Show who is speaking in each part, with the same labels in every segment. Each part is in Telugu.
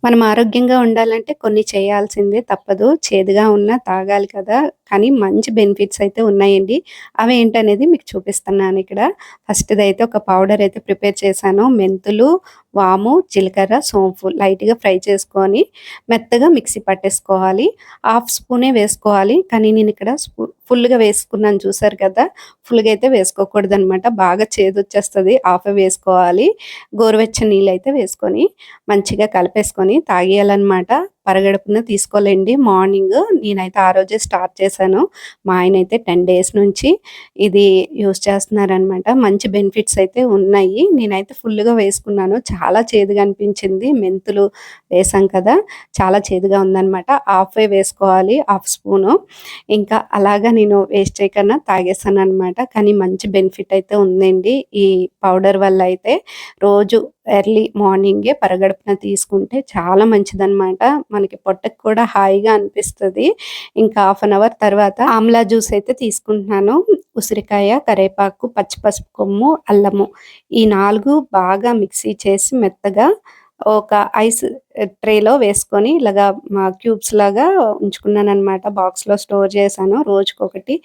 Speaker 1: మనం ఆరోగ్యంగా ఉండాలంటే కొన్ని చేయాల్సిందే తప్పదు. చేదుగా ఉన్నా తాగాలి కదా! కానీ మంచి బెనిఫిట్స్ అయితే ఉన్నాయండి. అవేంటనేది మీకు చూపిస్తున్నానిక్కడ. ఫస్ట్‌దైతే ఒక పౌడర్ అయితే ప్రిపేర్ చేశాను. మెంతులు, వాము, జీలకర్ర, సోంపు లైట్‌గా ఫ్రై చేసుకొని మెత్తగా మిక్సీ పట్టేసుకోవాలి. హాఫ్ స్పూనే వేసుకోవాలి. కానీ నేనిక్కడ ఫుల్‌గా వేసుకున్నాను చూసారు కదా! ఫుల్‌గా అయితే వేసుకోకూడదనమాట. బాగా చేదొచ్చేస్తది. హాఫే వేసుకోవాలి. గోరువెచ్చని నీళ్ళైతే వేసుకొని మంచిగా కలిపేసుకొని తాగేయాలనమాట. పరగడుపున తీసుకోవాలండి మార్నింగ్. నేనైతే ఆ రోజే స్టార్ట్ చేశాను. మా ఆయనైతే 10 డేస్ నుంచి ఇది యూజ్ చేస్తున్నారనమాట. మంచి బెనిఫిట్స్ అయితే ఉన్నాయి. నేనైతే ఫుల్‌గా వేసుకున్నాను. చాలా చేదుగా అనిపించింది. మెంతులు వేసాం కదా! చాలా చేదుగా ఉందనమాట. హాఫే వేసుకోవాలి. Half spoon. ఇంకా అలాగా నేను వేస్ట్ చేయకుండా తాగేసాననమాట. కానీ మంచి బెనిఫిట్ అయితే ఉందండి. ఈ పౌడర్ వల్ల అయితే రోజు ఎర్లీ మార్నింగే పరగడుపున తీసుకుంటే చాలా మంచిదనమాట. మనకి పొట్టకి కూడా హాయిగా అనిపిస్తది. ఇంకా హాఫ్ అన్ అవర్ తర్వాత ఆమ్లా జ్యూస్ అయితే తీసుకుంటున్నాను. ఉసిరికాయ, కరేపాకు, పచ్చి పసుపు కొమ్ము, అల్లము ఈ 4 బాగా మిక్సీ చేసి మెత్తగా ఒక ఐస్ ట్రేలో వేసుకొని ఇలాగా క్యూబ్స్ లాగా ఉంచుకున్నాననమాట. బాక్స్‌లో స్టోర్ చేశాను. రోజుకొకటి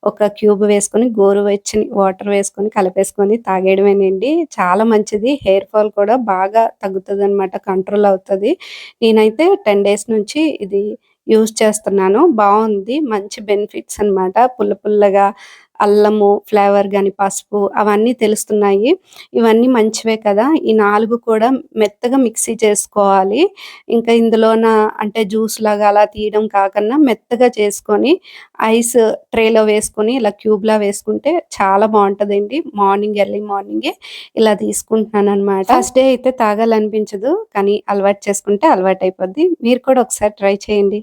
Speaker 1: ఒక క్యూబ్ వేసుకొని గోరువెచ్చని వాటర్ వేసుకొని కలిపేసుకొని తాగేయడమేనండి. చాలా మంచిది. హెయిర్ ఫాల్ కూడా బాగా తగ్గుతదనమాట. కంట్రోల్ అవుతది. నేనైతే 10 డేస్ నుంచి ఇది యూజ్ చేస్తున్నాను. బావుంది. మంచి బెనిఫిట్స్ అనమాట. పుల్ల పుల్లగా అల్లము ఫ్లేవర్ గాని, పసుపు అవన్నీ తెలుస్తున్నాయి. ఇవన్నీ మంచివే కదా! ఈ 4 కూడా మెత్తగా మిక్సీ చేసుకోవాలి. ఇంకా ఇందులోన అంటే జ్యూస్‌లాగా అలా తీయడం కాకన్నా మెత్తగా చేసుకొని ఐస్ ట్రేలో వేసుకొని ఇలా క్యూబ్‌లా వేసుకుంటే చాలా బావుంటదండి. మార్నింగ్ ఎర్లీ మార్నింగే ఇలా తీసుకుంటున్నాననమాట. ఫస్ట్ డే అయితే తాగాలనిపించదు. కానీ అలవాటు చేసుకుంటే అలవాటయిపోద్ది. మీరు కూడా ఒకసారి ట్రై చేయండి.